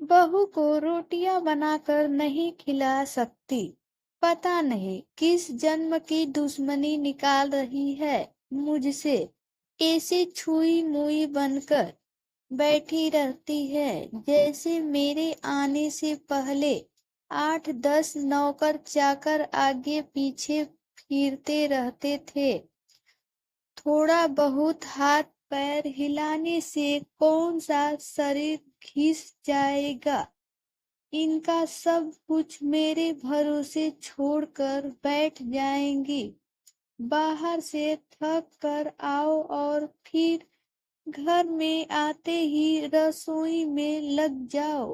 बहू को रोटियां बनाकर नहीं खिला सकती। पता नहीं किस जन्म की दुश्मनी निकाल रही है मुझसे। ऐसी छुई मुई बनकर बैठी रहती है जैसे मेरे आने से पहले 8-10 नौकर चाकर आगे पीछे फिरते रहते थे। थोड़ा बहुत हाथ पैर हिलाने से कौन सा शरीर घिस जाएगा। इनका सब कुछ मेरे भरोसे छोड़कर बैठ जाएंगी। बाहर से थक कर आओ और फिर घर में आते ही रसोई में लग जाओ।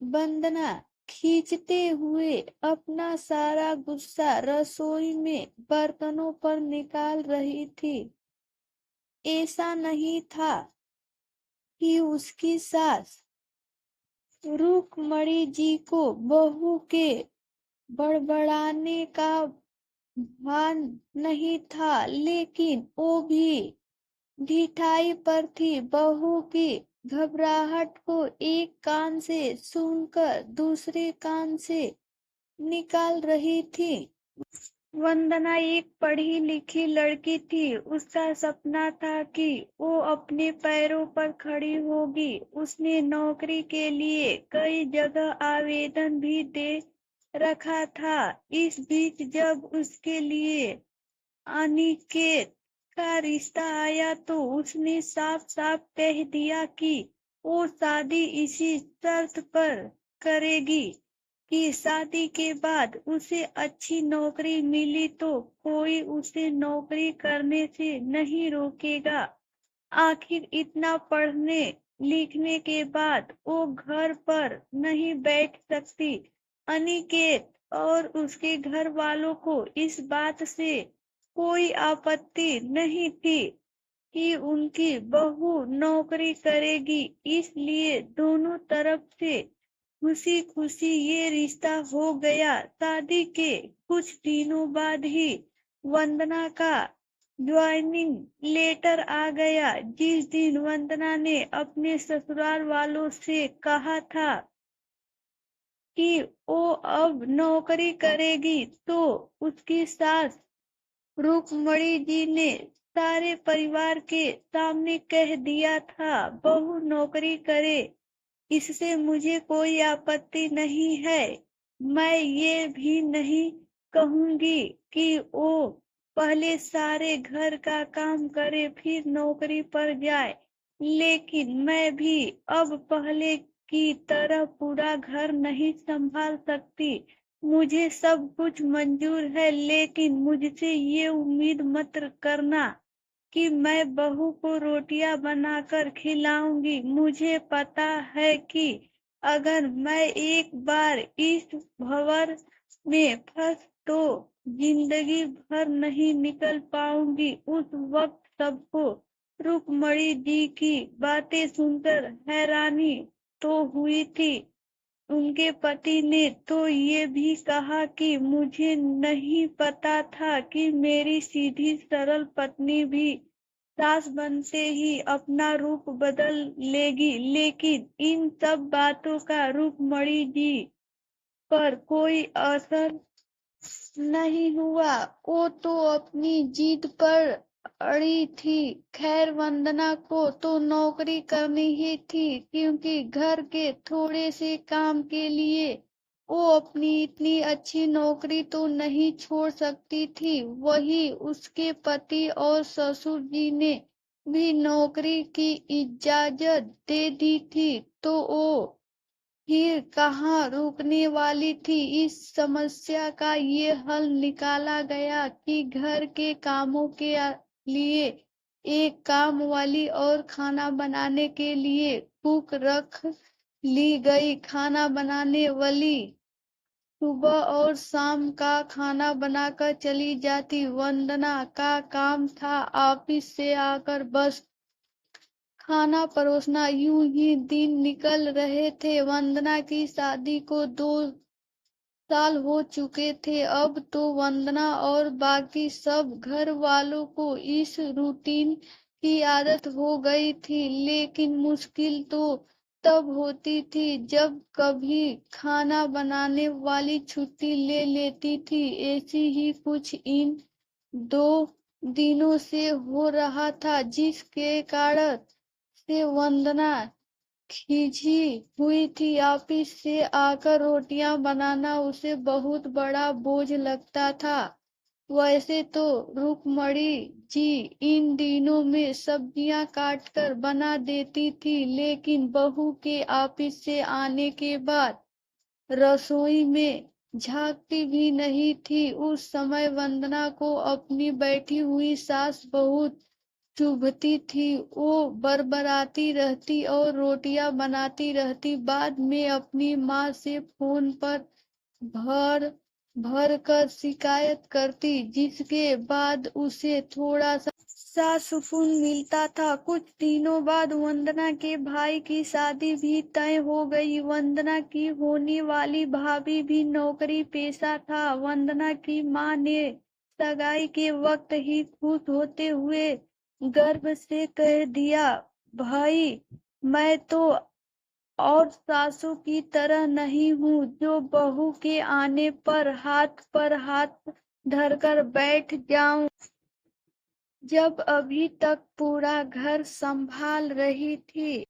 वंदना खींचते हुए अपना सारा गुस्सा रसोई में बर्तनों पर निकाल रही थी। ऐसा नहीं था कि उसकी सास रुक्मणी जी को बहू के बड़बड़ाने का भान नहीं था, लेकिन वो भी ढिठाई पर थी। बहू की घबराहट को एक कान से सुनकर दूसरे कान से निकाल रही थी। वंदना एक पढ़ी लिखी लड़की थी। उसका सपना था कि वो अपने पैरों पर खड़ी होगी। उसने नौकरी के लिए कई जगह आवेदन भी दे रखा था। इस बीच जब उसके लिए अनिकेत का रिश्ता आया तो उसने साफ साफ कह दिया कि वो शादी इसी शर्त पर करेगी कि शादी के बाद उसे अच्छी नौकरी मिली तो कोई उसे नौकरी करने से नहीं रोकेगा। आखिर इतना पढ़ने लिखने के बाद वो घर पर नहीं बैठ सकती। अनिकेत और उसके घर वालों को इस बात से कोई आपत्ति नहीं थी कि उनकी बहू नौकरी करेगी, इसलिए दोनों तरफ से खुशी खुशी ये रिश्ता हो गया। शादी के कुछ दिनों बाद ही वंदना का ज्वाइनिंग लेटर आ गया। जिस दिन वंदना ने अपने ससुराल वालों से कहा था कि वो अब नौकरी करेगी तो उसकी सास रुक्मणी जी ने सारे परिवार के सामने कह दिया था, बहू नौकरी करे, इससे मुझे कोई आपत्ति नहीं है। मैं ये भी नहीं कहूंगी कि वो पहले सारे घर का काम करे फिर नौकरी पर जाए, लेकिन मैं भी अब पहले की तरह पूरा घर नहीं संभाल सकती। मुझे सब कुछ मंजूर है, लेकिन मुझसे ये उम्मीद मत करना कि मैं बहू को रोटियां बनाकर खिलाऊंगी। मुझे पता है कि अगर मैं एक बार इस भंवर में फंस तो जिंदगी भर नहीं निकल पाऊंगी। उस वक्त सबको रुक्मणी जी की बातें सुनकर हैरानी तो हुई थी। उनके पति ने तो ये भी कहा कि मुझे नहीं पता था कि मेरी सीधी सरल पत्नी भी सास बनते ही अपना रूप बदल लेगी। लेकिन इन सब बातों का रुक्मणी जी पर कोई असर नहीं हुआ। वो तो अपनी जिद पर अड़ी थी। खैर, वंदना को तो नौकरी करनी ही थी, क्योंकि घर के थोड़े से काम के लिए वो अपनी इतनी अच्छी नौकरी तो नहीं छोड़ सकती थी। वही उसके पति और ससुर जी ने भी नौकरी की इजाजत दे दी थी, तो वो फिर कहाँ रुकने वाली थी। इस समस्या का ये हल निकाला गया कि घर के कामों के लिए एक काम वाली और खाना बनाने के लिए कुक रख ली गई। खाना बनाने वाली सुबह और शाम का खाना बनाकर चली जाती। वंदना का काम था ऑफिस से आकर बस खाना परोसना। यूं ही दिन निकल रहे थे। वंदना की शादी को 2 साल हो चुके थे। अब तो वंदना और बाकी सब घर वालों को इस रूटीन की आदत हो गई थी, लेकिन मुश्किल तो तब होती थी जब कभी खाना बनाने वाली छुट्टी ले लेती थी। ऐसी ही कुछ इन 2 दिनों से हो रहा था, जिसके कारण से वंदना खिंची हुई थी। ऑफिस से आकर रोटियां बनाना उसे बहुत बड़ा बोझ लगता था। वैसे तो रुक्मणी जी इन दिनों में सब्जियां काटकर बना देती थी, लेकिन बहू के ऑफिस से आने के बाद रसोई में झांकती भी नहीं थी। उस समय वंदना को अपनी बैठी हुई सास बहुत चुभती थी। वो बरबराती रहती और रोटियां बनाती रहती। बाद में अपनी माँ से फोन पर भर भर कर शिकायत करती, जिसके बाद उसे थोड़ा सा सुकून मिलता था। कुछ दिनों बाद वंदना के भाई की शादी भी तय हो गई। वंदना की होने वाली भाभी भी नौकरी पेशा था। वंदना की माँ ने सगाई के वक्त ही खुश होते हुए गर्व से कह दिया, भाई मैं तो और सासू की तरह नहीं हूँ, जो बहू के आने पर हाथ धरकर बैठ जाऊं। जब अभी तक पूरा घर संभाल रही थी,